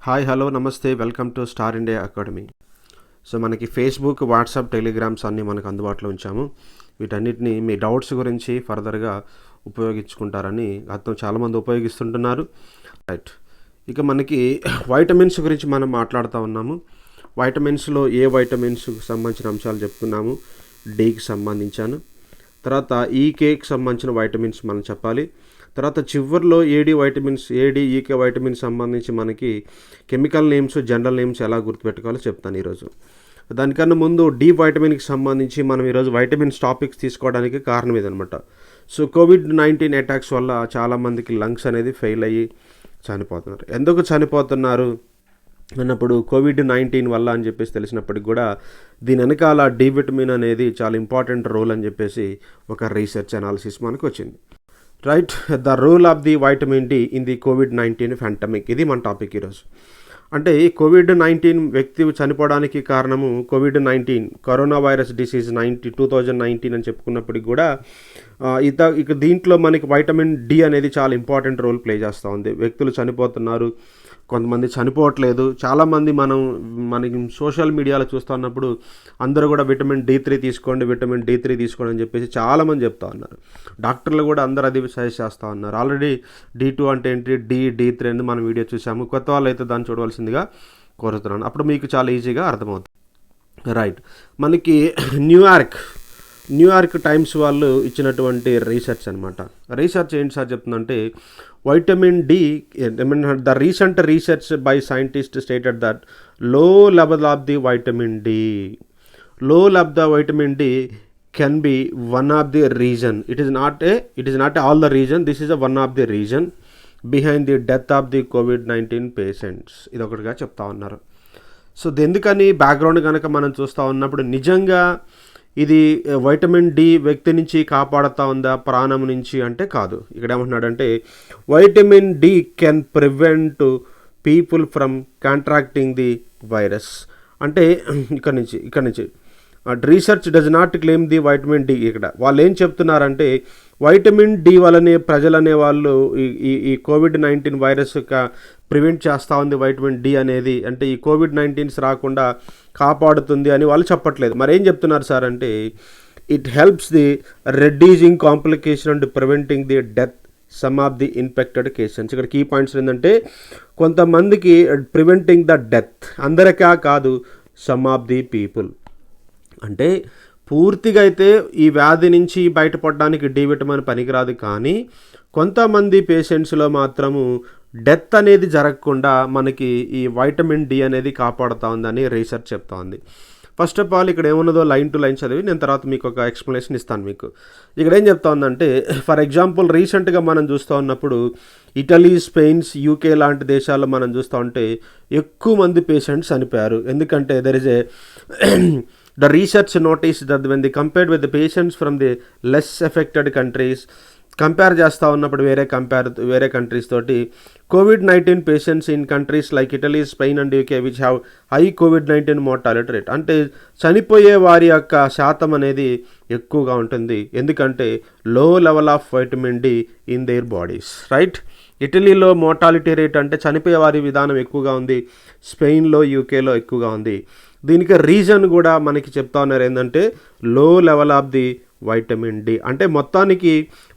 Hi hello నమస్తే welcome to star India academy. So మనకి Facebook, WhatsApp, telegrams అన్నీ మనకు అందుబాటులో ఉంచాము. వీటన్నిటిని మీ డౌట్స్ గురించి ఫర్దర్గా ఉపయోగించుకుంటారని చాలామంది ఉపయోగిస్తుంటున్నారు. రైట్, ఇక మనకి వైటమిన్స్ గురించి మనం మాట్లాడుతూ ఉన్నాము. వైటమిన్స్లో ఏ వైటమిన్స్కి సంబంధించిన అంశాలు చెప్పుకున్నాము. డీకి సంబంధించాను, తర్వాత ఈకేకి సంబంధించిన వైటమిన్స్ మనం చెప్పాలి. తర్వాత చివరిలో ఏడి ఈకే వైటమిన్ సంబంధించి మనకి కెమికల్ నేమ్స్, జనరల్ నేమ్స్ ఎలా గుర్తుపెట్టుకోవాలో చెప్తాను ఈరోజు. దానికన్నా ముందు డి వైటమిన్కి సంబంధించి మనం ఈరోజు వైటమిన్స్ టాపిక్స్ తీసుకోవడానికి కారణం ఇదనమాట. సో కోవిడ్-19 అటాక్స్ వల్ల చాలామందికి లంగ్స్ అనేది ఫెయిల్ అయ్యి చనిపోతున్నారు. ఎందుకు చనిపోతున్నారు అన్నప్పుడు కోవిడ్-19 వల్ల అని చెప్పేసి తెలిసినప్పటికి కూడా దీని వెనకాల డి విటమిన్ అనేది చాలా ఇంపార్టెంట్ రోల్ అని చెప్పేసి ఒక రీసెర్చ్ అనాలిసిస్ మనకు వచ్చింది. Right, the role of the vitamin D in the కోవిడ్-19 పాండమిక్, ఇది మన టాపిక్ ఈరోజు. అంటే కోవిడ్-19 వ్యక్తి చనిపోవడానికి కారణము కోవిడ్-19 కరోనా వైరస్ డిసీజ్ 2019 అని చెప్పుకున్నప్పటికి కూడా ఇక దీంట్లో మనకి వైటమిన్ డి అనేది చాలా ఇంపార్టెంట్ రోల్ ప్లే చేస్తూ ఉంది. వ్యక్తులు చనిపోతున్నారు, కొంతమంది చనిపోవట్లేదు. చాలామంది మనకి సోషల్ మీడియాలో చూస్తున్నప్పుడు అందరూ కూడా విటమిన్ D3 తీసుకోండి, విటమిన్ D3 తీసుకోండి అని చెప్పేసి చాలామంది చెప్తా ఉన్నారు. డాక్టర్లు కూడా అందరూ అది సజెస్ట్ చేస్తూ ఉన్నారు. ఆల్రెడీ D2 అంటే ఏంటి, D3 అని మనం వీడియో చూసాము. కొత్త వాళ్ళు అయితే దాన్ని చూడవలసిందిగా కోరుతున్నాను, అప్పుడు మీకు చాలా ఈజీగా అర్థమవుతుంది. రైట్, మనకి న్యూయార్క్ టైమ్స్ వాళ్ళు ఇచ్చినటువంటి రీసెర్చ్ అనమాట. రీసెర్చ్ ఏంటి సార్ చెప్తుందంటే, vitamin D, the recent research by scientist stated that low level of the vitamin D can be one of the reason. It is not all the reason. This is one of the reason behind the death of the COVID-19 patients. ఇది ఒకటిగా చెప్తా ఉన్నారు. So ఎందుకని background కనుక మనం చూస్తూ ఉన్నప్పుడు నిజంగా ఇది వైటమిన్ డి వ్యక్తి నుంచి కాపాడుతూ ఉందా ప్రాణం నుంచి అంటే కాదు. ఇక్కడ ఏమంటున్నాడంటే vitamin D can prevent people from contracting the virus. అంటే ఇక్కడ నుంచి research does not claim the vitamin D. ఇక్కడ వాళ్ళు ఏం చెప్తున్నారంటే వైటమిన్ డి వల్లనే ప్రజలనే వాళ్ళు ఈ కోవిడ్-19 వైరస్ ప్రివెంట్ చేస్తూ ఉంది వైటమిన్ డి అనేది. అంటే ఈ కోవిడ్-19 రాకుండా కాపాడుతుంది అని వాళ్ళు చెప్పట్లేదు. మరి ఏం చెప్తున్నారు సార్ అంటే it helps the reducing complication and preventing the death some of the infected cases. ఇక్కడ కీ పాయింట్స్ ఏంటంటే కొంతమందికి ప్రివెంటింగ్ ద డెత్, అందరికా కాదు, సమ్ ఆఫ్ ది పీపుల్. అంటే పూర్తిగా అయితే ఈ వ్యాధి నుంచి బయటపడడానికి డి విటమిన్ పనికిరాదు, కానీ కొంతమంది పేషెంట్స్లో మాత్రము డెత్ అనేది జరగకుండా మనకి ఈ వైటమిన్ డి అనేది కాపాడుతూ ఉందని రీసెర్చ్ చెప్తా ఉంది. ఫస్ట్ ఆఫ్ ఆల్ ఇక్కడ ఏమున్నదో లైన్ టు లైన్ చదివి నేను తర్వాత మీకు ఒక ఎక్స్ప్లెనేషన్ ఇస్తాను. మీకు ఇక్కడ ఏం చెప్తా ఉందంటే, ఫర్ ఎగ్జాంపుల్ రీసెంట్గా మనం చూస్తూ ఉన్నప్పుడు ఇటలీ, స్పెయిన్, యూకే లాంటి దేశాల్లో మనం చూస్తూ ఉంటే ఎక్కువ మంది పేషెంట్స్ చనిపోయారు. ఎందుకంటే there is the research noticed that when they compared with the patients from the less affected countries, compare చేస్తూ ఉన్నప్పుడు వేరే కంట్రీస్ తోటి COVID-19 patients in countries like Italy, Spain and UK which have high COVID-19 mortality rate, అంటే చనిపోయే వారి యొక్క శాతం అనేది ఎక్కువగా ఉంటుంది. ఎందుకంటే low level of vitamin D in their bodies. Right, ఇటలీలో మోర్టాలిటీ రేట్ అంటే చనిపోయే వారి విధానం ఎక్కువగా ఉంది, స్పెయిన్లో, యూకేలో ఎక్కువగా ఉంది. దీనికి రీజన్ కూడా మనకి చెప్తా ఉన్నారు ఏంటంటే low level of the vitamin D. అంటే మొత్తానికి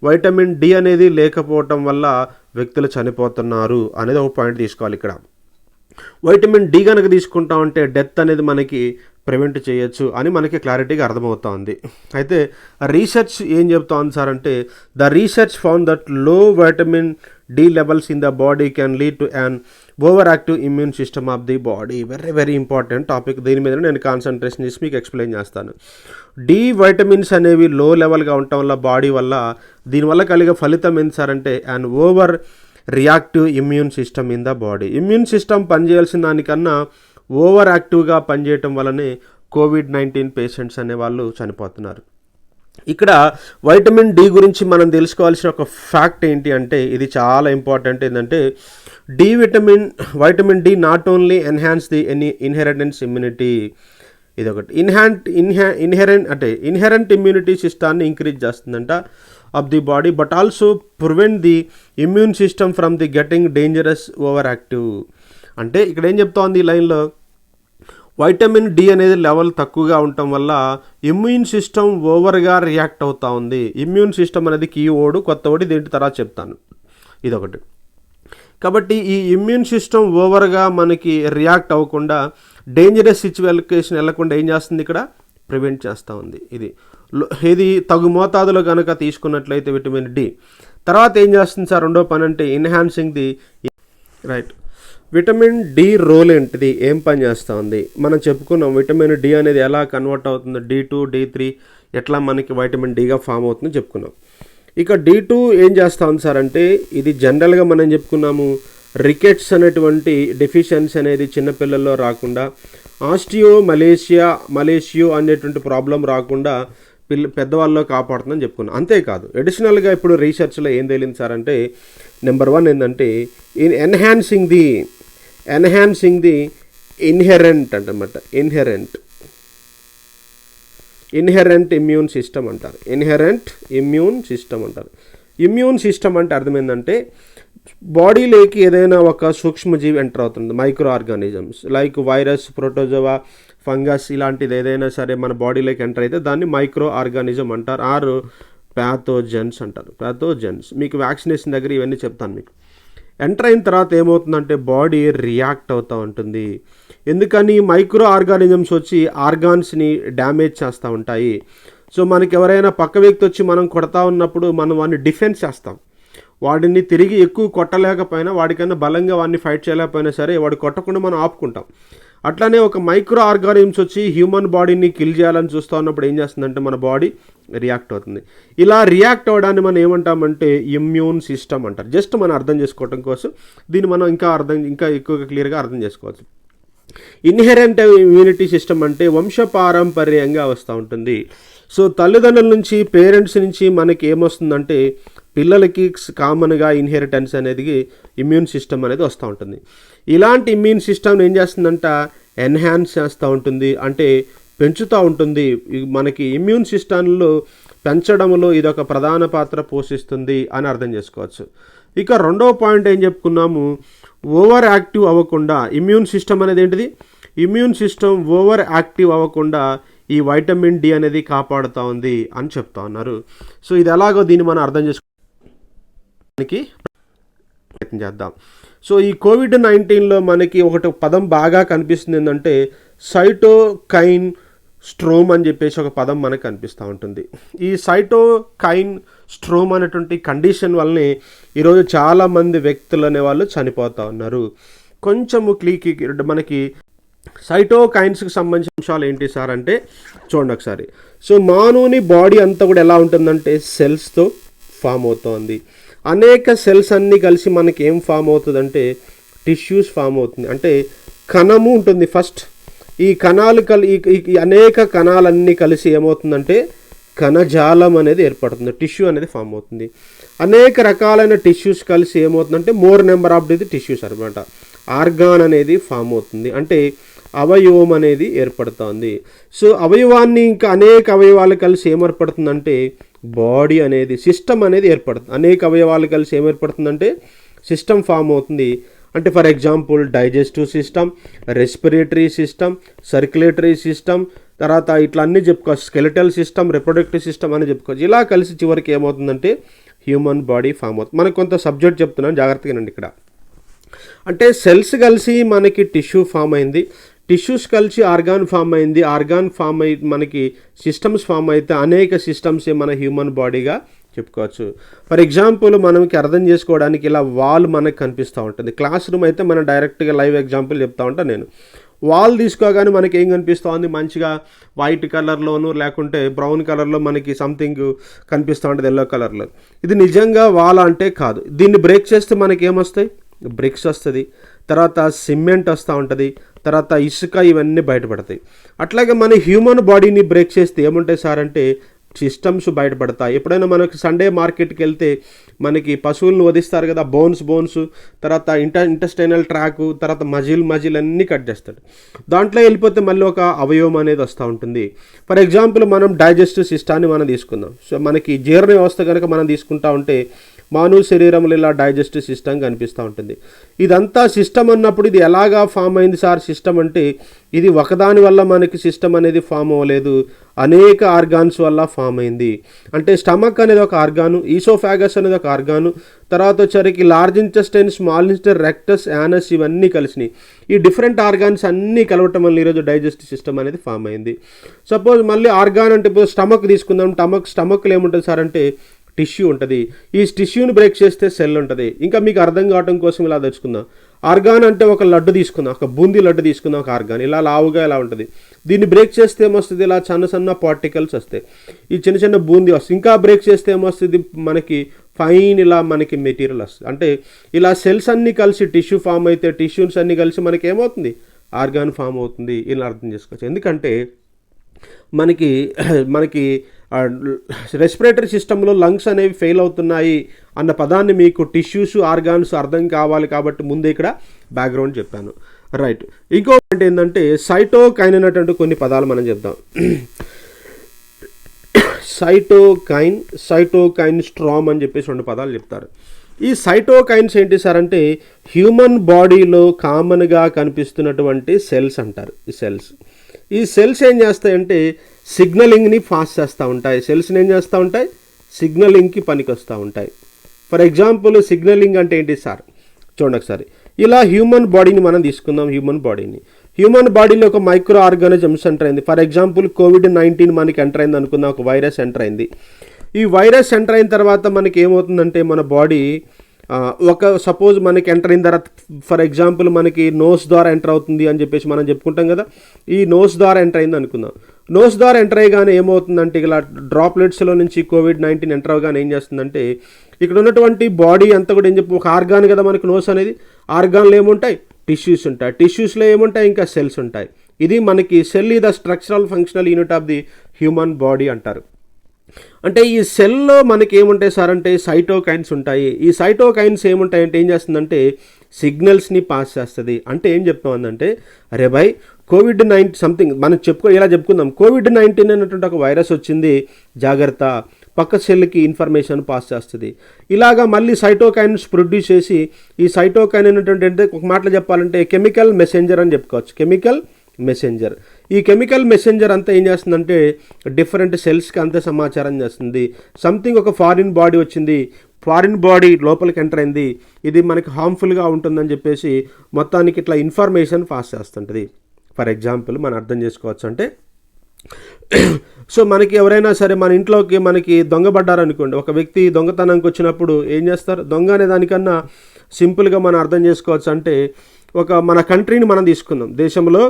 వైటమిన్ డి అనేది లేకపోవటం వల్ల వ్యక్తులు చనిపోతున్నారు అనేది ఒక పాయింట్ తీసుకోవాలి. ఇక్కడ వైటమిన్ డి కనుక తీసుకుంటా ఉంటే డెత్ అనేది మనకి ప్రివెంట్ చేయొచ్చు అని మనకి క్లారిటీగా అర్థమవుతోంది. అయితే రీసెర్చ్ ఏం చెప్తా ఉంది సార్ అంటే the research found that low vitamin D levels in the body can lead to an over active immune system of the body. Very very important topic. దీని మీద నేను కాన్సన్ట్రేషన్ చేసి మీకు ఎక్స్ప్లెయిన్ చేస్తాను. డి వైటమిన్స్ అనేవి లో లెవెల్గా ఉండటం వల్ల బాడీ వల్ల దీనివల్ల కలిగే ఫలితం ఏంటి సార్ అంటే an over reactive immune system in the body. Immune system పనిచేయాల్సిన దానికన్నా ఓవర్ యాక్టివ్గా పనిచేయటం వల్లనే కోవిడ్-19 పేషెంట్స్ అనేవాళ్ళు చనిపోతున్నారు. ఇక్కడ వైటమిన్ డి గురించి మనం తెలుసుకోవాల్సిన ఒక ఫ్యాక్ట్ ఏంటి అంటే ఇది చాలా ఇంపార్టెంట్. ఏంటంటే vitamin did not only enhance the inherent immunity, ఇదొకటి ఇన్హెరెంట్ ఇమ్యూనిటీ సిస్టాన్ని ఇంక్రీజ్ చేస్తుందంట of the body, but also prevent the immune system from the getting dangerous over active. అంటే ఇక్కడ ఏం చెప్తోంది ఈ లైన్లో, వైటమిన్ డి అనేది లెవెల్ తక్కువగా ఉండటం వల్ల ఇమ్యూన్ సిస్టమ్ ఓవర్గా రియాక్ట్ అవుతూ ఉంది. ఇమ్యూన్ సిస్టమ్ అనేది కీ వర్డ్, కొత్త వర్డ్, దీంటి తర్వాత చెప్తాను. ఇదొకటి. కాబట్టి ఈ ఇమ్యూన్ సిస్టమ్ ఓవర్గా మనకి రియాక్ట్ అవ్వకుండా డేంజరస్ సిచ్యువేషన్ వెళ్ళకుండా ఏం చేస్తుంది, ఇక్కడ ప్రివెంట్ చేస్తూ ఉంది. ఇది తగు మోతాదులో కనుక తీసుకున్నట్లయితే విటమిన్ డి. తర్వాత ఏం చేస్తుంది సార్ రెండో పని అంటే enhancing the right. Vitamin D role ఏంటిది, ఏం పని చేస్తూ ఉంది మనం చెప్పుకున్నాం. విటమిన్ డి అనేది ఎలా కన్వర్ట్ అవుతుంది, D2 D3 ఎట్లా మనకి వైటమిన్ డిగా ఫామ్ అవుతుందో చెప్పుకున్నాం. ఇక D2 ఏం చేస్తూ ఉంది సార్ అంటే, ఇది జనరల్గా మనం చెప్పుకున్నాము రికెట్స్ అనేటువంటి డెఫిషియన్సీ అనేది చిన్నపిల్లల్లో రాకుండా, మలేషియో అనేటువంటి ప్రాబ్లం రాకుండా పెద్దవాళ్ళలో కాపాడుతుందని చెప్పుకున్నాం. అంతేకాదు ఎడిషనల్గా ఇప్పుడు రీసెర్చ్లో ఏం తేలింది సార్ అంటే, నెంబర్ 1 ఏంటంటే ఎన్హాన్సింగ్ ది ఇన్హెరెంట్ అంటమాట. ఇన్హెరెంట్ ఇమ్యూన్ సిస్టమ్ అంటారు. ఇమ్యూన్ సిస్టమ్ అంటే అర్థమైందంటే బాడీలోకి ఏదైనా ఒక సూక్ష్మజీవి ఎంటర్ అవుతుంది, micro organisms like virus, protozoa, fungus ఇలాంటిది ఏదైనా సరే మన బాడీలోకి ఎంటర్ అయితే దాన్ని మైక్రో ఆర్గానిజం అంటారు, ఆర్ ప్యాథోజన్స్ అంటారు. మీకు వ్యాక్సినేషన్ దగ్గర ఇవన్నీ చెప్తాను. మీకు ఎంటర్ అయిన తర్వాత ఏమవుతుందంటే బాడీ రియాక్ట్ అవుతూ ఉంటుంది. ఎందుకని, మైక్రో ఆర్గానిజమ్స్ వచ్చి ఆర్గాన్స్ని డ్యామేజ్ చేస్తూ ఉంటాయి. సో మనకి ఎవరైనా పక్క వ్యక్తి వచ్చి మనం కొడతా ఉన్నప్పుడు మనం వాడిని డిఫెన్స్ చేస్తాం. వాడిని తిరిగి ఎక్కువ కొట్టలేకపోయినా, వాడికన్నా బలంగా వాడిని ఫైట్ చేయలేకపోయినా సరే వాడు కొట్టకుండా మనం ఆపుకుంటాం. అట్లానే ఒక మైక్రో ఆర్గానిజమ్స్ వచ్చి హ్యూమన్ బాడీని కిల్ చేయాలని చూస్తూ ఉన్నప్పుడు ఏం చేస్తుందంటే మన బాడీ రియాక్ట్ అవుతుంది. ఇలా రియాక్ట్ అవ్వడాన్ని మనం ఏమంటామంటే ఇమ్యూన్ సిస్టమ్ అంటారు. జస్ట్ మనం అర్థం చేసుకోవడం కోసం దీన్ని మనం ఇంకా ఎక్కువగా క్లియర్గా అర్థం చేసుకోవచ్చు. ఇన్హెరెంట్ ఇమ్యూనిటీ సిస్టమ్ అంటే వంశపారంపర్యంగా వస్తూ ఉంటుంది. సో తల్లిదండ్రుల నుంచి, పేరెంట్స్ నుంచి మనకి ఏమొస్తుందంటే పిల్లలకి కామన్గా ఇన్హెరిటెన్స్ అనేది ఇమ్యూన్ సిస్టమ్ అనేది వస్తూ ఉంటుంది. ఇలాంటి ఇమ్యూన్ సిస్టమ్ ఏం చేస్తుందంట, ఎన్హాన్స్ చేస్తూ ఉంటుంది, అంటే పెంచుతూ ఉంటుంది. మనకి ఇమ్యూన్ సిస్టంలో పెంచడంలో ఇదొక ప్రధాన పాత్ర పోషిస్తుంది అని అర్థం చేసుకోవచ్చు. ఇక రెండవ పాయింట్ ఏం చెప్పుకున్నాము, ఓవర్ యాక్టివ్ అవ్వకుండా ఇమ్యూన్ సిస్టమ్ అనేది ఏంటిది, ఇమ్యూన్ సిస్టమ్ ఓవర్ యాక్టివ్ అవ్వకుండా ఈ వైటమిన్ డి అనేది కాపాడుతూ ఉంది అని చెప్తా ఉన్నారు. సో ఇది ఎలాగో దీన్ని మనం అర్థం చేసుకోవడానికి ప్రయత్నం చేద్దాం. సో ఈ కోవిడ్-19లో మనకి ఒకటి పదం బాగా కనిపిస్తుంది ఏంటంటే సైటోకైన్ స్ట్రోమ్ అని చెప్పేసి ఒక పదం మనకు కనిపిస్తూ ఉంటుంది. ఈ సైటోకైన్ స్ట్రోమ్ అనేటువంటి కండిషన్ వల్లనే ఈరోజు చాలామంది వ్యక్తులు అనేవాళ్ళు చనిపోతూ ఉన్నారు. కొంచెము మనకి సైటోకైన్స్కి సంబంధించిన అంశాలు ఏంటి సార్ అంటే చూడండి ఒకసారి. సో మానవుని బాడీ అంతా కూడా ఎలా ఉంటుందంటే సెల్స్తో ఫామ్ అవుతుంది. అనేక సెల్స్ అన్నీ కలిసి మనకి ఏం ఫామ్ అవుతుందంటే టిష్యూస్ ఫామ్ అవుతుంది. అంటే కణము ఉంటుంది ఫస్ట్. ఈ కణాలు అనేక కణాలన్నీ కలిసి ఏమవుతుందంటే కణజాలం అనేది ఏర్పడుతుంది, టిష్యూ అనేది ఫామ్ అవుతుంది. అనేక రకాలైన టిష్యూస్ కలిసి ఏమవుతుందంటే more number of the tissues అనమాట. ఆర్గాన్ అనేది ఫామ్ అవుతుంది, అంటే అవయవం అనేది ఏర్పడుతుంది. సో అవయవాన్ని ఇంకా అనేక అవయవాలు కలిసి ఏర్పడుతుందంటే బాడీ అనేది సిస్టమ్ అనేది ఏర్పడుతుంది. అనేక అవయవాలు కలిసి ఏర్పడుతుందంటే సిస్టమ్ ఫామ్ అవుతుంది. అంటే for example digestive system, respiratory system, circulatory system, తర్వాత ఇట్లా అన్నీ చెప్పుకోవచ్చు. స్కెలిటల్ సిస్టమ్, రిప్రొడక్టివ్ సిస్టమ్ అని చెప్పుకోవచ్చు. ఇలా కలిసి చివరికి ఏమవుతుందంటే హ్యూమన్ బాడీ ఫామ్ అవుతుంది. మనకు కొంత సబ్జెక్ట్ చెప్తున్నాను, జాగ్రత్తగా నండి. ఇక్కడ అంటే సెల్స్ కలిసి మనకి టిష్యూ ఫామ్ అయింది, టిష్యూస్ కలిసి ఆర్గాన్ ఫామ్ అయింది, ఆర్గాన్ ఫామ్ అయి మనకి సిస్టమ్స్ ఫామ్ అయితే అనేక సిస్టమ్సే మన హ్యూమన్ బాడీగా చెప్పుకోవచ్చు. ఫర్ ఎగ్జాంపుల్ మనకి అర్థం చేసుకోవడానికి ఇలా వాల్ మనకు కనిపిస్తూ ఉంటుంది. క్లాస్ రూమ్ అయితే మనం డైరెక్ట్గా లైవ్ ఎగ్జాంపుల్ చెప్తా ఉంటాను నేను. వాల్ తీసుకోగానే మనకి ఏం కనిపిస్తూ ఉంది, మంచిగా వైట్ కలర్లోను లేకుంటే బ్రౌన్ కలర్లో మనకి సంథింగ్ కనిపిస్తూ ఉంటుంది, ఎల్లో కలర్లో. ఇది నిజంగా వాల్ అంటే కాదు. దీన్ని బ్రేక్ చేస్తే మనకి ఏమొస్తాయి, బ్రిక్స్ వస్తుంది, తర్వాత సిమెంట్ వస్తూ ఉంటుంది, తర్వాత ఇసుక, ఇవన్నీ బయటపడతాయి. అట్లాగే మన హ్యూమన్ బాడీని బ్రేక్ చేస్తే ఏముంటాయి సార్ అంటే సిస్టమ్స్ బయటపడతాయి. ఎప్పుడైనా మనకి సండే మార్కెట్కి వెళ్తే మనకి పశువులను వధిస్తారు కదా, బోన్స్, తర్వాత ఇంటెస్టైనల్ ట్రాకు, తర్వాత మజిల్ అన్నీ కట్ చేస్తాడు. దాంట్లో వెళ్ళిపోతే మళ్ళీ ఒక అవయవం అనేది వస్తూ ఉంటుంది. ఫర్ ఎగ్జాంపుల్ మనం డైజెస్టివ్ సిస్టాన్ని మనం తీసుకుందాం. సో మనకి జీర్ణ వ్యవస్థ కనుక మనం తీసుకుంటా ఉంటే మానవ శరీరంలో ఇలా డైజెస్టివ్ సిస్టమ్ కనిపిస్తూ ఉంటుంది. ఇదంతా సిస్టమ్ అన్నప్పుడు ఇది ఎలాగా ఫామ్ అయింది సార్ సిస్టమ్ అంటే, ఇది ఒకదాని వల్ల మనకి సిస్టమ్ అనేది ఫామ్ అవ్వలేదు, అనేక ఆర్గాన్స్ వల్ల ఫామ్ అయింది. అంటే స్టమక్ అనేది ఒక ఆర్గాను, ఈసోఫాగస్ అనేది ఒక ఆర్గాను, తర్వాత వచ్చరికి large intestine, small intestine, rectus, anus ఇవన్నీ కలిసినాయి. ఈ డిఫరెంట్ ఆర్గాన్స్ అన్నీ కలవటం వల్ల ఈరోజు డైజెస్టివ్ సిస్టమ్ అనేది ఫామ్ అయింది. సపోజ్ మళ్ళీ ఆర్గాన్ అంటే ఇప్పుడు స్టమక్ తీసుకుందాం. స్టమక్లో ఏముంటుంది సార్ అంటే టిష్యూ ఉంటుంది. ఈ టిష్యూని బ్రేక్ చేస్తే సెల్ ఉంటుంది. ఇంకా మీకు అర్థం కావడం కోసం ఇలా తెచ్చుకుందాం. ఆర్గాన్ అంటే ఒక లడ్డు తీసుకుందాం, ఒక బూందీ లడ్డు తీసుకుందాం. ఒక ఆర్గాన్ ఇలా లావుగా ఇలా ఉంటుంది. దీన్ని బ్రేక్ చేస్తే ఏమొస్తుంది, ఇలా చిన్న చిన్న పార్టికల్స్ వస్తాయి. ఈ చిన్న చిన్న బూందీ వస్తుంది. ఇంకా బ్రేక్ చేస్తే ఏమొస్తుంది, మనకి ఫైన్ ఇలా మనకి మెటీరియల్ వస్తుంది. అంటే ఇలా సెల్స్ అన్నీ కలిసి టిష్యూ ఫామ్ అయితే, టిష్యూస్ అన్నీ కలిసి మనకి ఏమవుతుంది, ఆర్గాన్ ఫామ్ అవుతుంది. ఇలా అర్థం చేసుకోవచ్చు. ఎందుకంటే మనకి రెస్పిరేటరీ సిస్టంలో లంగ్స్ అనేవి ఫెయిల్ అవుతున్నాయి అన్న పదాన్ని మీకు టిష్యూస్, ఆర్గాన్స్ అర్థం కావాలి కాబట్టి ముందే ఇక్కడ బ్యాక్గ్రౌండ్ చెప్పాను. రైట్. ఇంకో పాయింట్ ఏంటంటే సైటోకైన్ అనేటువంటి కొన్ని పదాలు మనం చెప్దాం. సైటోకైన్ స్ట్రామ్ అని చెప్పేసి 2 పదాలు చెప్తారు. ఈ సైటోకైన్స్ ఏంటి సార్ అంటే హ్యూమన్ బాడీలో కామన్గా కనిపిస్తున్నటువంటి సెల్స్ అంటారు. ఈ సెల్స్ ఏం చేస్తాయంటే సిగ్నలింగ్ని ఫాస్ట్ చేస్తూ ఉంటాయి. సెల్స్ని ఏం చేస్తూ ఉంటాయి, సిగ్నలింగ్కి పనికి వస్తూ ఉంటాయి. ఫర్ ఎగ్జాంపుల్ సిగ్నలింగ్ అంటే ఏంటి సార్ చూడండి ఒకసారి. ఇలా హ్యూమన్ బాడీని మనం తీసుకుందాం. హ్యూమన్ బాడీలో ఒక మైక్రో ఆర్గానిజమ్స్ ఎంటర్ అయింది. ఫర్ ఎగ్జాంపుల్ కోవిడ్-19 మనకి ఎంటర్ అయింది అనుకుందాం. ఒక వైరస్ ఎంటర్ అయింది. ఈ వైరస్ ఎంటర్ అయిన తర్వాత మనకి ఏమవుతుందంటే మన బాడీ సపోజ్ మనకి ఎంటర్ అయిన తర్వాత ఫర్ ఎగ్జాంపుల్ మనకి నోస్ ద్వారా ఎంటర్ అవుతుంది అని చెప్పేసి మనం చెప్పుకుంటాం కదా. ఈ నోస్ ద్వారా ఎంటర్ అయింది అనుకుందాం. నోస్ ద్వారా ఎంటర్ అయ్యగానే ఏమవుతుందంటే ఇలా డ్రాప్లెట్స్లో నుంచి కోవిడ్-19 ఎంటర్ అవగానే ఏం చేస్తుందంటే ఇక్కడ ఉన్నటువంటి బాడీ అంతా కూడా ఒక ఆర్గాన్ కదా మనకి నోస్ అనేది. ఆర్గాన్లో ఏముంటాయి, టిష్యూస్ ఉంటాయి. టిష్యూస్లో ఏముంటాయి, ఇంకా సెల్స్ ఉంటాయి. ఇది మనకి సెల్ ఈ the structural functional unit of the human body అంటారు. అంటే ఈ సెల్లో మనకి ఏముంటాయి సార్ అంటే సైటోకైన్స్ ఉంటాయి. ఈ సైటోకైన్స్ ఏముంటాయంటే ఏం చేస్తుందంటే సిగ్నల్స్ని పాస్ చేస్తుంది. అంటే ఏం చెప్తామంటే అరే భాయ్ కోవిడ్-19 సంథింగ్ మనం ఇలా చెప్పుకుందాం. కోవిడ్-19 అనేటువంటి ఒక వైరస్ వచ్చింది, జాగ్రత్త, పక్క సెల్కి ఇన్ఫర్మేషన్ పాస్ చేస్తుంది. ఇలాగా మళ్ళీ సైటోకైన్స్ ప్రొడ్యూస్ చేసి ఈ సైటోకైన్ అనేటువంటి ఒక మాటలో చెప్పాలంటే కెమికల్ మెసెంజర్ అని చెప్పుకోవచ్చు. ఈ కెమికల్ మెసెంజర్ అంతా ఏం చేస్తుందంటే డిఫరెంట్ సెల్స్కి అంతా సమాచారం చేస్తుంది. సంథింగ్ ఒక ఫారిన్ బాడీ వచ్చింది, ఫారిన్ బాడీ లోపలికి ఎంటర్ అయింది, ఇది మనకి హార్మ్ఫుల్గా ఉంటుందని చెప్పేసి మొత్తానికి ఇట్లా ఇన్ఫర్మేషన్ పాస్ చేస్తుంటుంది. ఫర్ ఎగ్జాంపుల్ మనం అర్థం చేసుకోవచ్చు అంటే సో మనకి ఎవరైనా సరే మన ఇంట్లోకి మనకి దొంగపడ్డారనుకోండి. ఒక వ్యక్తి దొంగతనానికి వచ్చినప్పుడు ఏం చేస్తారు, దొంగ అనే దానికన్నా సింపుల్గా మనం అర్థం చేసుకోవచ్చు అంటే మన కంట్రీని మనం తీసుకుందాం. దేశంలో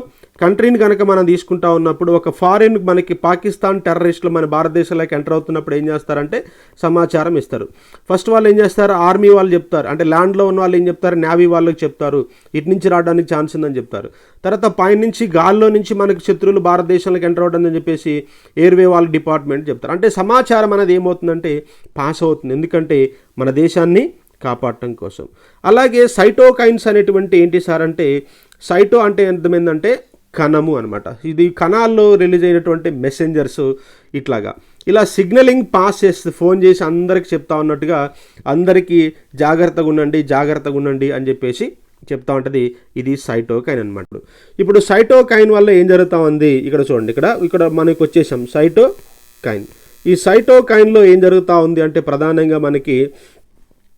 కంట్రీని కనుక మనం తీసుకుంటా ఉన్నప్పుడు ఒక ఫారిన్ మనకి పాకిస్తాన్ టెర్రరిస్టులు మన భారతదేశంలోకి ఎంటర్ అవుతున్నప్పుడు ఏం చేస్తారంటే సమాచారం ఇస్తారు. ఫస్ట్ వాళ్ళు ఏం చేస్తారు, ఆర్మీ వాళ్ళు చెప్తారు, అంటే ల్యాండ్లో ఉన్న వాళ్ళు ఏం చెప్తారు, నేవీ వాళ్ళకి చెప్తారు, ఇటు నుంచి రావడానికి ఛాన్స్ ఉందని చెప్తారు. తర్వాత పైనుంచి గాల్లో నుంచి మనకి శత్రువులు భారతదేశంలోకి ఎంటర్ అవడం చెప్పేసి ఎయిర్వే వాళ్ళ డిపార్ట్మెంట్ చెప్తారు. అంటే సమాచారం అనేది ఏమవుతుందంటే పాస్ అవుతుంది, ఎందుకంటే మన దేశాన్ని కాపాడటం కోసం. అలాగే సైటోకైన్స్ అనేటువంటి ఏంటి సార్ అంటే సైటో అంటే అర్థమైందంటే కణము అనమాట. ఇది కణాల్లో రిలీజ్ అయినటువంటి మెసెంజర్స్ ఇలా సిగ్నలింగ్ పాస్ చేస్తే ఫోన్ చేసి అందరికి చెప్తా ఉన్నట్టుగా అందరికీ జాగ్రత్తగా ఉండండి అని చెప్పేసి చెప్తా ఉంటుంది. ఇది సైటోకైన్ అనమాట. ఇప్పుడు సైటోకైన్ వల్ల ఏం జరుగుతూ ఉంది ఇక్కడ చూడండి. ఇక్కడ మనకి వచ్చేసాం సైటోకైన్. ఈ సైటోకైన్లో ఏం జరుగుతూ ఉంది అంటే ప్రధానంగా మనకి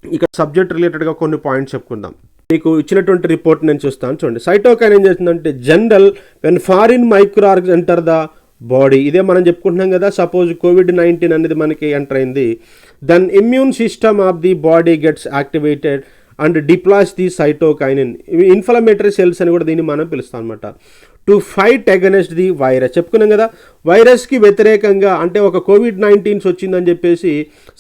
ఇక్కడ సబ్జెక్ట్ రిలేటెడ్గా కొన్ని పాయింట్స్ చెప్పుకుందాం. మీకు ఇచ్చినటువంటి రిపోర్ట్ నేను చూస్తాను చూడండి. సైటోకైన్ ఏం చేస్తుందంటే general when foreign micro organs enter the body, ఇదే మనం చెప్పుకుంటున్నాం కదా. సపోజ్ కోవిడ్-19 అనేది మనకి ఎంటర్ అయింది, then immune system of the body gets activated and deploys the cytokinin. Inflammatory cells అని కూడా దీన్ని మనం పిలుస్తాం అనమాట. To fight against the virus, చెప్పుకున్నాం కదా. వైరస్కి వ్యతిరేకంగా అంటే ఒక కోవిడ్-19 వచ్చిందని చెప్పేసి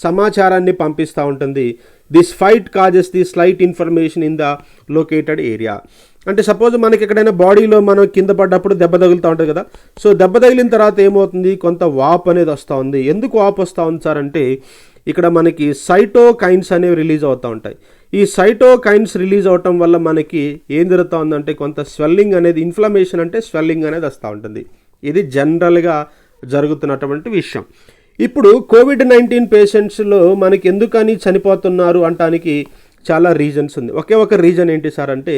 సమాచారాన్ని పంపిస్తూ ఉంటుంది. This fight causes the slight information in the located area. అంటే సపోజ్ మనకి ఎక్కడైనా బాడీలో మనం కింద పడ్డప్పుడు దెబ్బ తగులుతూ ఉంటుంది కదా. సో దెబ్బ తగిలిన తర్వాత ఏమవుతుంది, కొంత వాపు అనేది వస్తూ ఉంది. ఎందుకు వాపు వస్తూ ఉంది సార్ అంటే ఇక్కడ మనకి సైటోకైన్స్ అనేవి రిలీజ్ అవుతూ ఉంటాయి. ఈ సైటోకైన్స్ రిలీజ్ అవటం వల్ల మనకి ఏం జరుగుతూ ఉందంటే కొంత స్వెల్లింగ్ అనేది, ఇన్ఫ్లమేషన్ అంటే స్వెల్లింగ్ అనేది వస్తూ ఉంటుంది. ఇది జనరల్గా జరుగుతున్నటువంటి విషయం. ఇప్పుడు COVID-19 పేషెంట్స్లో మనకి ఎందుకని చనిపోతున్నారు అంటానికి చాలా రీజన్స్ ఉంది. ఒకే ఒక రీజన్ ఏంటి సార్ అంటే,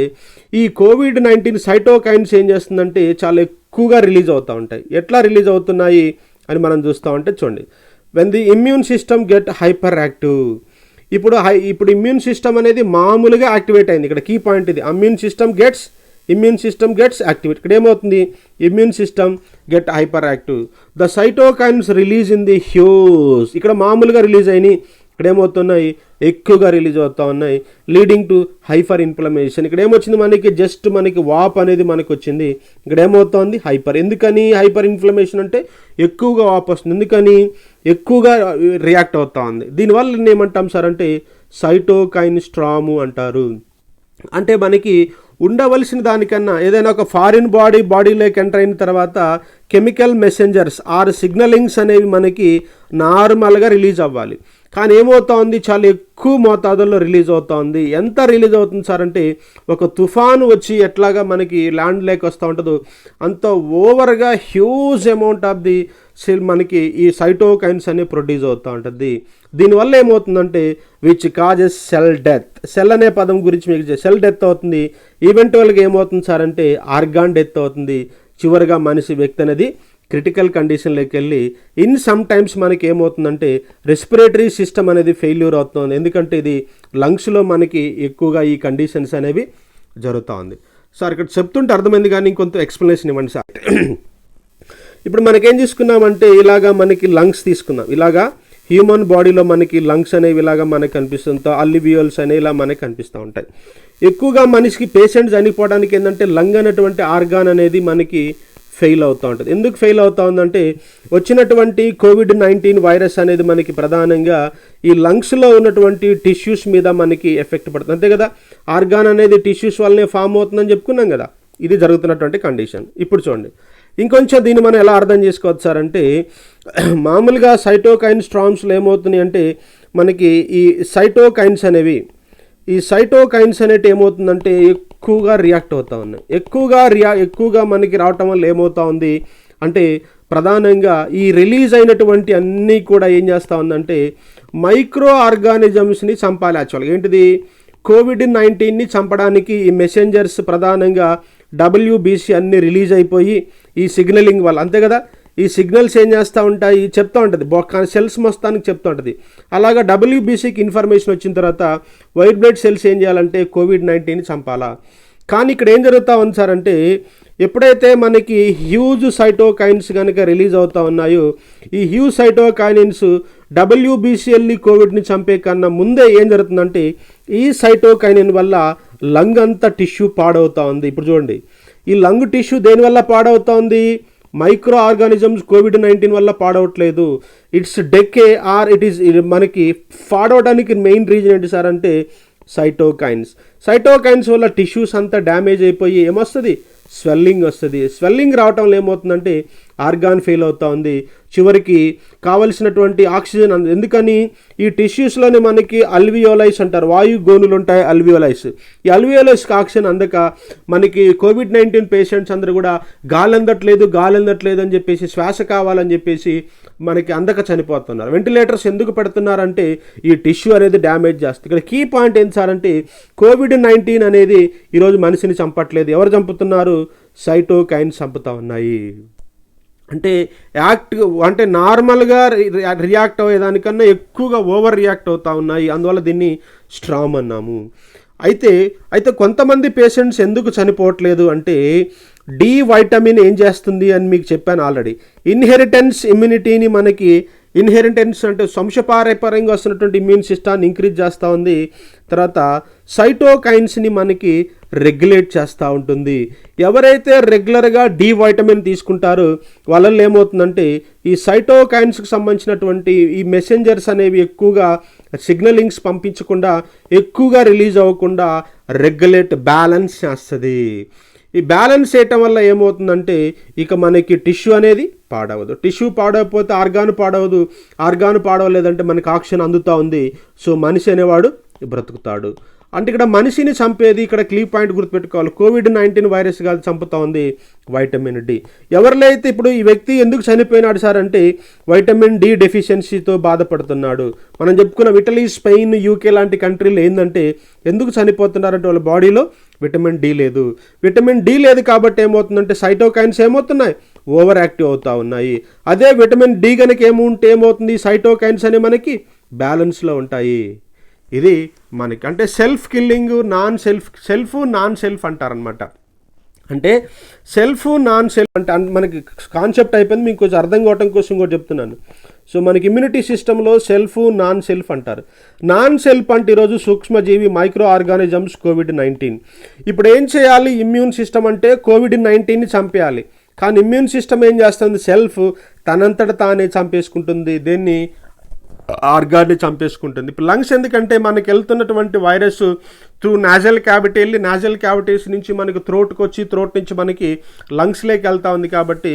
ఈ COVID-19 సైటోకైన్స్ ఏం చేస్తుందంటే చాలా ఎక్కువగా రిలీజ్ అవుతూ ఉంటాయి. ఎట్లా రిలీజ్ అవుతున్నాయి అని మనం చూస్తూ ఉంటే చూడండి, when the immune system get hyper active. ఇప్పుడు ఇమ్యూన్ సిస్టమ్ అనేది మామూలుగా యాక్టివేట్ అయింది. ఇక్కడ కీ పాయింట్ ఇది, ఇమ్యూన్ సిస్టమ్ గెట్స్ యాక్టివేట్. ఇక్కడ ఏమవుతుంది, immune system get hyper active, the cytokines release in the huge. ఇక్కడ మామూలుగా రిలీజ్ అయినాయి, ఇక్కడ ఏమవుతున్నాయి, ఎక్కువగా రిలీజ్ అవుతూ ఉన్నాయి, లీడింగ్ టు హైపర్ ఇన్ఫ్లమేషన్. ఇక్కడ ఏమొచ్చింది, మనకి వాప్ అనేది మనకు వచ్చింది. ఇక్కడ ఏమవుతుంది, ఎందుకని హైపర్ ఇన్ఫ్లమేషన్ అంటే ఎక్కువగా వాప్ వస్తుంది, ఎందుకని ఎక్కువగా రియాక్ట్ అవుతూ ఉంది. దీనివల్ల ఏమంటాం సార్ అంటే సైటోకైన్ స్ట్రాము అంటారు. అంటే మనకి ఉండవలసిన దానికన్నా ఏదైనా ఒక ఫారిన్ బాడీలోకి ఎంటర్ అయిన తర్వాత కెమికల్ మెసెంజర్స్ ఆర్ సిగ్నలింగ్స్ అనేవి మనకి నార్మల్గా రిలీజ్ అవ్వాలి. కానీ ఏమవుతోంది, చాలా ఎక్కువ మోతాదుల్లో రిలీజ్ అవుతోంది. ఎంత రిలీజ్ అవుతుంది సార్ అంటే, ఒక తుఫాను వచ్చి ఎట్లాగా మనకి ల్యాండ్ లేక్ వస్తూ ఉంటుందో అంత ఓవర్గా హ్యూజ్ అమౌంట్ ఆఫ్ ది మనకి ఈ సైటోకైన్స్ అనేవి ప్రొడ్యూస్ అవుతూ ఉంటుంది. దీనివల్ల ఏమవుతుందంటే which causes cell death. Cell అనే పదం గురించి మీకు సెల్ డెత్ అవుతుంది. ఈవెంటువల్గా ఏమవుతుంది సార్ అంటే ఆర్గాన్ డెత్ అవుతుంది. చివరిగా వ్యక్తి అనేది క్రిటికల్ కండిషన్లోకి వెళ్ళి సమ్ టైమ్స్ మనకి ఏమవుతుందంటే రెస్పిరేటరీ సిస్టమ్ అనేది ఫెయిల్యూర్ అవుతుంది. ఎందుకంటే ఇది లంగ్స్లో మనకి ఎక్కువగా ఈ కండిషన్స్ అనేవి జరుగుతూ ఉంది. సార్ ఇక్కడ చెప్తుంటే అర్థమైంది, కానీ ఇంకొంత ఎక్స్ప్లెనేషన్ ఇవ్వండి సార్. ఇప్పుడు మనకేం తీసుకున్నామంటే ఇలాగా మనకి లంగ్స్ తీసుకున్నాం, ఇలాగా హ్యూమన్ బాడీలో మనకి లంగ్స్ అనేవి ఇలాగా మనకు కనిపిస్తుంటాయి, అల్వియోల్స్ అనేవి ఇలా మనకి కనిపిస్తూ ఉంటాయి. ఎక్కువగా మనిషికి పేషెంట్ చనిపోవడానికి ఏంటంటే లంగ్ అనేటువంటి ఆర్గాన్ అనేది మనకి ఫెయిల్ అవుతూ ఉంటుంది. ఎందుకు ఫెయిల్ అవుతూ ఉందంటే వచ్చినటువంటి COVID-19 వైరస్ అనేది మనకి ప్రధానంగా ఈ లంగ్స్లో ఉన్నటువంటి టిష్యూస్ మీద మనకి ఎఫెక్ట్ పడుతుంది, అంతే కదా. ఆర్గాన్ అనేది టిష్యూస్ వల్లనే ఫామ్ అవుతుందని చెప్పుకున్నాం కదా, ఇది జరుగుతున్నటువంటి కండిషన్. ఇప్పుడు చూడండి, ఇంకొంచెం దీన్ని మనం ఎలా అర్థం చేసుకోవచ్చు సార్ అంటే, మామూలుగా సైటోకైన్ స్ట్రామ్స్లో ఏమవుతున్నాయి అంటే మనకి ఈ సైటోకైన్స్ అనేవి ఏమవుతుందంటే ఎక్కువగా రియాక్ట్ అవుతూ ఉన్నాయి. ఎక్కువగా మనకి రావటం వల్ల ఏమవుతూ ఉంది అంటే ప్రధానంగా ఈ రిలీజ్ అయినటువంటి అన్నీ కూడా ఏం చేస్తూ ఉందంటే మైక్రో ఆర్గానిజమ్స్ని చంపాలి. యాక్చువల్గా ఏంటిది, COVID-19ని చంపడానికి ఈ మెసెంజర్స్ ప్రధానంగా WBC అన్నీ రిలీజ్ అయిపోయి ఈ సిగ్నలింగ్ వల్ల, అంతే కదా. ఈ సిగ్నల్స్ ఏం చేస్తూ ఉంటాయి, చెప్తూ ఉంటుంది, సెల్స్ మొత్తానికి చెప్తూ ఉంటుంది. అలాగా WBCకి ఇన్ఫర్మేషన్ వచ్చిన తర్వాత వైట్ బ్లడ్ సెల్స్ ఏం చేయాలంటే COVID-19ని చంపాలా. కానీ ఇక్కడ ఏం జరుగుతూ ఉంది సార్ అంటే ఎప్పుడైతే మనకి హ్యూజ్ సైటోకైన్స్ కనుక రిలీజ్ అవుతూ ఉన్నాయో ఈ హ్యూజ్ సైటోకైన్స్ WBCల్ని కోవిడ్ని చంపే కన్నా ముందే ఏం జరుగుతుందంటే ఈ సైటోకైనిన్ వల్ల లంగ్ అంతా టిష్యూ పాడవుతూ ఉంది. ఇప్పుడు చూడండి, ఈ లంగ్ టిష్యూ దేనివల్ల పాడవుతూ ఉంది, మైక్రో ఆర్గానిజమ్స్ COVID-19 వల్ల పాడవట్లేదు. ఇట్స్ డెకే ఆర్ మనకి పాడవడానికి మెయిన్ రీజన్ ఏంటి సార్ అంటే సైటోకైన్స్ వల్ల టిష్యూస్ అంతా డ్యామేజ్ అయిపోయి ఏమొస్తుంది, స్వెల్లింగ్ వస్తుంది. స్వెల్లింగ్ రావటం వల్ల ఏమవుతుందంటే ఆర్గాన్ ఫెయిల్ అవుతూ ఉంది. చివరికి కావలసినటువంటి ఆక్సిజన్ ఎందుకని ఈ టిష్యూస్లోనే మనకి అల్వియోలైస్ అంటారు, వాయు గోనులు ఉంటాయి అల్వియోలైస్. ఈ అల్వియోలైస్కి ఆక్సిజన్ అందక మనకి COVID-19 పేషెంట్స్ అందరూ కూడా గాలి అందట్లేదు అని చెప్పేసి, శ్వాస కావాలని చెప్పేసి మనకి అందక చనిపోతున్నారు. వెంటిలేటర్స్ ఎందుకు పెడుతున్నారంటే ఈ టిష్యూ అనేది డ్యామేజ్ చేస్తుంది. ఇక్కడ కీ పాయింట్ ఏంటి సార్ అంటే COVID-19 అనేది ఈరోజు మనిషిని చంపట్లేదు. ఎవరు చంపుతున్నారు, సైటోకైన్స్ చంపుతూ ఉన్నాయి. అంటే నార్మల్గా రియాక్ట్ అయ్యేదానికన్నా ఎక్కువగా ఓవర్ రియాక్ట్ అవుతూ ఉన్నాయి. అందువల్ల దీన్ని స్ట్రామ్ అన్నాము. అయితే కొంతమంది పేషెంట్స్ ఎందుకు చనిపోవట్లేదు అంటే డి వైటమిన్ ఏం చేస్తుంది అని మీకు చెప్పాను ఆల్రెడీ. ఇన్హెరిటెన్స్ ఇమ్యూనిటీని మనకి ఇన్హెరిటెన్స్ అంటే వంశపారంపర్యంగా వస్తున్నటువంటి ఇమ్యూన్ సిస్టాన్ని ఇంక్రీజ్ చేస్తూ ఉంది. తర్వాత సైటోకైన్స్ని మనకి రెగ్యులేట్ చేస్తూ ఉంటుంది. ఎవరైతే రెగ్యులర్గా డి వైటమిన్ తీసుకుంటారో వాళ్ళల్లో ఏమవుతుందంటే ఈ సైటోకైన్స్కి సంబంధించినటువంటి ఈ మెసెంజర్స్ అనేవి ఎక్కువగా సిగ్నలింగ్స్ పంపించకుండా ఎక్కువగా రిలీజ్ అవ్వకుండా రెగ్యులేట్ బ్యాలెన్స్ చేస్తుంది. ఈ బ్యాలెన్స్ చేయటం వల్ల ఏమవుతుందంటే ఇక మనకి టిష్యూ అనేది పాడవదు. టిష్యూ పాడవకపోతే ఆర్గాను పాడవదు. ఆర్గాను పాడవలేదంటే మనకి ఆక్సిజన్ అందుతూ ఉంది. సో మనిషి అనేవాడు బ్రతుకుతాడు. అంటే ఇక్కడ మనిషిని చంపేది, ఇక్కడ క్లీ పాయింట్ గుర్తుపెట్టుకోవాలి, కోవిడ్-19 వైరస్ కాదు చంపుతా ఉంది, వైటమిన్ డి. ఎవరిలో అయితే ఇప్పుడు ఈ వ్యక్తి ఎందుకు చనిపోయినాడు సార్ అంటే వైటమిన్ డి డెఫిషియన్సీతో బాధపడుతున్నాడు. మనం చెప్పుకున్న ఇటలీ, స్పెయిన్, యూకే లాంటి కంట్రీలు ఏంటంటే ఎందుకు చనిపోతున్నారంటే వాళ్ళ బాడీలో విటమిన్ డి లేదు. విటమిన్ డి లేదు కాబట్టి ఏమవుతుందంటే సైటోకైన్స్ ఏమవుతున్నాయి, ఓవర్ యాక్టివ్ అవుతూ ఉన్నాయి. అదే విటమిన్ డి కనుక ఏమవుతుంది, సైటోకైన్స్ అనే మనకి బ్యాలెన్స్లో ఉంటాయి. ఇది మనకి అంటే సెల్ఫ్ కిల్లింగ్, నాన్ సెల్ఫ్ అంటారనమాట. అంటే సెల్ఫ్ నాన్ సెల్ఫ్ అంటే మనకి కాన్సెప్ట్ అయిపోయింది. మీకు కొంచెం అర్థం కావటం కోసం కూడా చెప్తున్నాను. సో మనకి ఇమ్యూనిటీ సిస్టంలో సెల్ఫ్, నాన్ సెల్ఫ్ అంటారు. నాన్ సెల్ఫ్ అంటే ఈరోజు సూక్ష్మజీవి, మైక్రో ఆర్గానిజమ్స్, కోవిడ్-19. ఇప్పుడు ఏం చేయాలి, ఇమ్యూన్ సిస్టమ్ అంటే కోవిడ్-19ని చంపేయాలి. కానీ ఇమ్యూన్ సిస్టమ్ ఏం చేస్తుంది, సెల్ఫ్ తనంతట తానే చంపేసుకుంటుంది, దేన్ని, ఆర్గాన్ని చంపేసుకుంటుంది. ఇప్పుడు లంగ్స్ ఎందుకంటే మనకి వెళ్తున్నటువంటి వైరస్ త్రూ నాజల్ క్యావిటీ వెళ్ళి నాజల్ క్యావిటీస్ నుంచి మనకి థ్రోట్కి వచ్చి థ్రోట్ నుంచి మనకి లంగ్స్లోకి వెళ్తూ ఉంది. కాబట్టి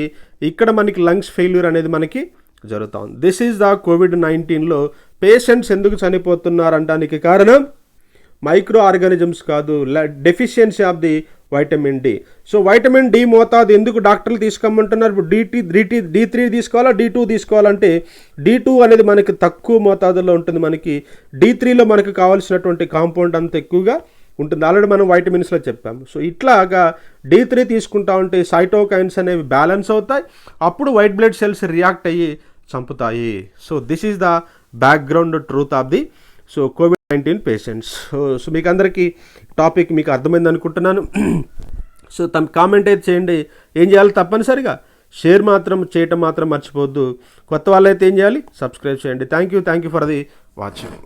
ఇక్కడ మనకి లంగ్స్ ఫెయిల్యూర్ అనేది మనకి జరుగుతూ ఉంది. దిస్ ఈజ్ ద కోవిడ్-19లో పేషెంట్స్ ఎందుకు చనిపోతున్నారు అంటానికి కారణం మైక్రో ఆర్గానిజమ్స్ కాదు, deficiency of the vitamin D. So vitamin D మోతాదు ఎందుకు డాక్టర్లు తీసుకోమంటున్నారు, ఇప్పుడు D3 తీసుకోవాలా, D2 తీసుకోవాలంటే D2 అనేది మనకి తక్కువ మోతాదులో ఉంటుంది, మనకి D3లో మనకు కావాల్సినటువంటి కాంపౌండ్ అంత ఎక్కువగా ఉంటుంది. ఆల్రెడీ మనం వైటమిన్స్లో చెప్పాము. సో ఇట్లాగా D3 తీసుకుంటా ఉంటే సైటోకైన్స్ అనేవి బ్యాలెన్స్ అవుతాయి, అప్పుడు వైట్ బ్లడ్ సెల్స్ రియాక్ట్ అయ్యి చంపుతాయి. So this is the background truth of the కోవిడ్-19 పేషెంట్స్. సో మీకు అందరికీ టాపిక్ మీకు అర్థమైంది అనుకుంటున్నాను. సో కామెంట్ అయితే చేయండి. ఏం చేయాలి, తప్పనిసరిగా షేర్ మాత్రం చేయటం మాత్రం మర్చిపోవద్దు. కొత్త వాళ్ళైతే ఏం చేయాలి, సబ్స్క్రైబ్ చేయండి. Thank you for the watching.